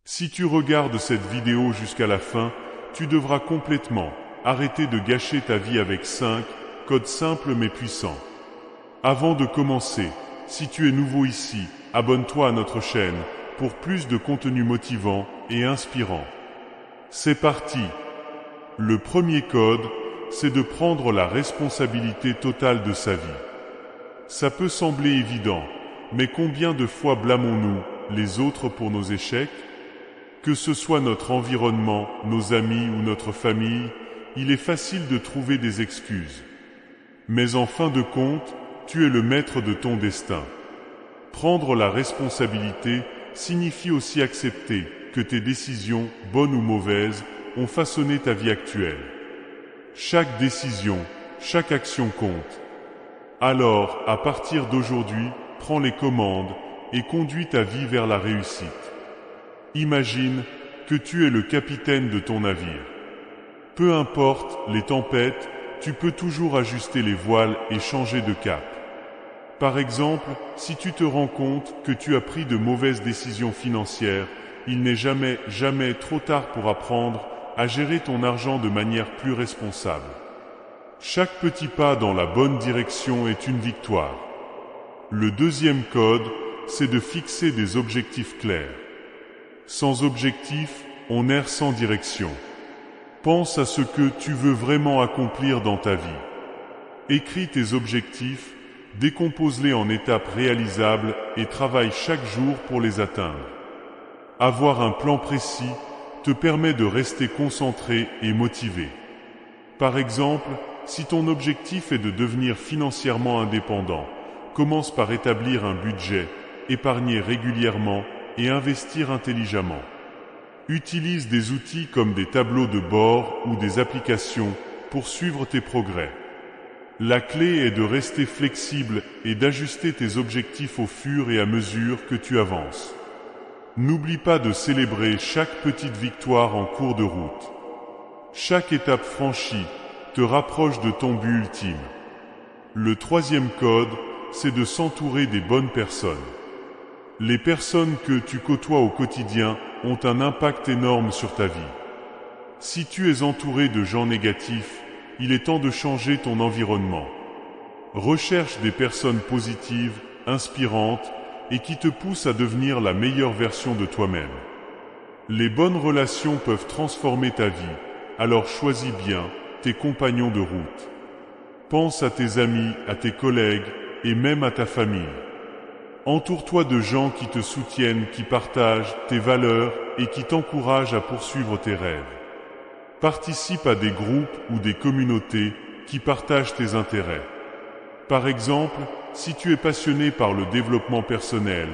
Si tu regardes cette vidéo jusqu'à la fin, tu devras complètement arrêter de gâcher ta vie avec 5 codes simples mais puissants. Avant de commencer, si tu es nouveau ici, abonne-toi à notre chaîne pour plus de contenu motivant et inspirant. C'est parti! Le premier code, c'est de prendre la responsabilité totale de sa vie. Ça peut sembler évident, mais combien de fois blâmons-nous les autres pour nos échecs? Que ce soit notre environnement, nos amis ou notre famille, il est facile de trouver des excuses. Mais en fin de compte, tu es le maître de ton destin. Prendre la responsabilité signifie aussi accepter que tes décisions, bonnes ou mauvaises, ont façonné ta vie actuelle. Chaque décision, chaque action compte. Alors, à partir d'aujourd'hui, prends les commandes et conduis ta vie vers la réussite. Imagine que tu es le capitaine de ton navire. Peu importe les tempêtes, tu peux toujours ajuster les voiles et changer de cap. Par exemple, si tu te rends compte que tu as pris de mauvaises décisions financières, il n'est jamais trop tard pour apprendre à gérer ton argent de manière plus responsable. Chaque petit pas dans la bonne direction est une victoire. Le deuxième code, c'est de fixer des objectifs clairs. Sans objectif, on erre sans direction. Pense à ce que tu veux vraiment accomplir dans ta vie. Écris tes objectifs, décompose-les en étapes réalisables et travaille chaque jour pour les atteindre. Avoir un plan précis te permet de rester concentré et motivé. Par exemple, si ton objectif est de devenir financièrement indépendant, commence par établir un budget, épargner régulièrement et investir intelligemment. Utilise des outils comme des tableaux de bord ou des applications pour suivre tes progrès. La clé est de rester flexible et d'ajuster tes objectifs au fur et à mesure que tu avances. N'oublie pas de célébrer chaque petite victoire en cours de route. Chaque étape franchie te rapproche de ton but ultime. Le troisième code, c'est de s'entourer des bonnes personnes. Les personnes que tu côtoies au quotidien ont un impact énorme sur ta vie. Si tu es entouré de gens négatifs, il est temps de changer ton environnement. Recherche des personnes positives, inspirantes et qui te poussent à devenir la meilleure version de toi-même. Les bonnes relations peuvent transformer ta vie, alors choisis bien tes compagnons de route. Pense à tes amis, à tes collègues et même à ta famille. Entoure-toi de gens qui te soutiennent, qui partagent tes valeurs et qui t'encouragent à poursuivre tes rêves. Participe à des groupes ou des communautés qui partagent tes intérêts. Par exemple, si tu es passionné par le développement personnel,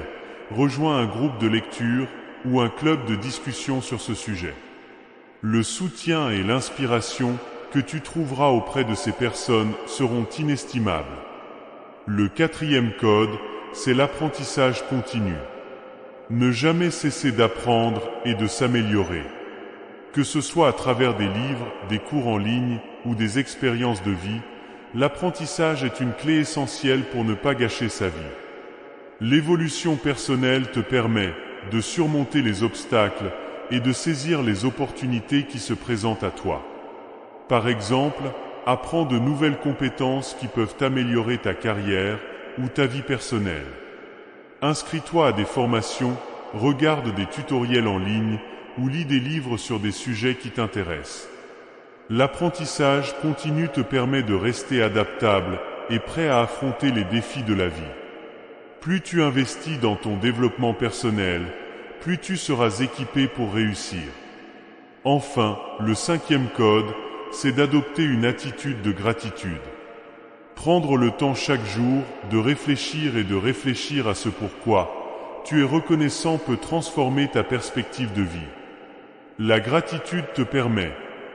rejoins un groupe de lecture ou un club de discussion sur ce sujet. Le soutien et l'inspiration que tu trouveras auprès de ces personnes seront inestimables. Le quatrième code, c'est l'apprentissage continu. Ne jamais cesser d'apprendre et de s'améliorer. Que ce soit à travers des livres, des cours en ligne ou des expériences de vie, l'apprentissage est une clé essentielle pour ne pas gâcher sa vie. L'évolution personnelle te permet de surmonter les obstacles et de saisir les opportunités qui se présentent à toi. Par exemple, apprends de nouvelles compétences qui peuvent améliorer ta carrière ou ta vie personnelle. Inscris-toi à des formations, regarde des tutoriels en ligne ou lis des livres sur des sujets qui t'intéressent. L'apprentissage continu te permet de rester adaptable et prêt à affronter les défis de la vie. Plus tu investis dans ton développement personnel, plus tu seras équipé pour réussir. Enfin, le cinquième code, c'est d'adopter une attitude de gratitude. Prendre le temps chaque jour de réfléchir et de réfléchir à ce pourquoi tu es reconnaissant peut transformer ta perspective de vie. La gratitude te permet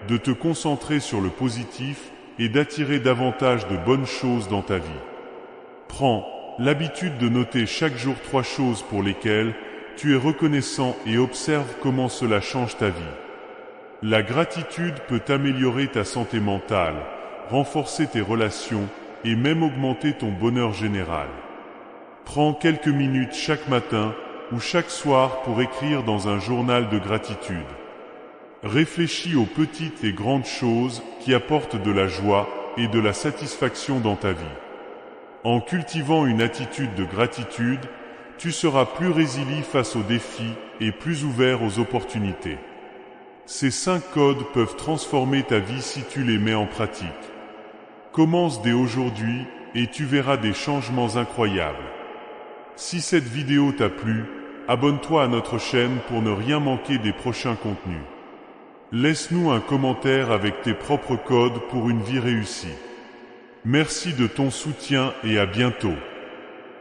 de te concentrer sur le positif et d'attirer davantage de bonnes choses dans ta vie. Prends l'habitude de noter chaque jour 3 choses pour lesquelles tu es reconnaissant et observe comment cela change ta vie. La gratitude peut améliorer ta santé mentale, renforcer tes relations et même augmenter ton bonheur général. Prends quelques minutes chaque matin ou chaque soir pour écrire dans un journal de gratitude. Réfléchis aux petites et grandes choses qui apportent de la joie et de la satisfaction dans ta vie. En cultivant une attitude de gratitude, tu seras plus résilient face aux défis et plus ouvert aux opportunités. Ces 5 codes peuvent transformer ta vie si tu les mets en pratique. Commence dès aujourd'hui et tu verras des changements incroyables. Si cette vidéo t'a plu, abonne-toi à notre chaîne pour ne rien manquer des prochains contenus. Laisse-nous un commentaire avec tes propres codes pour une vie réussie. Merci de ton soutien et à bientôt.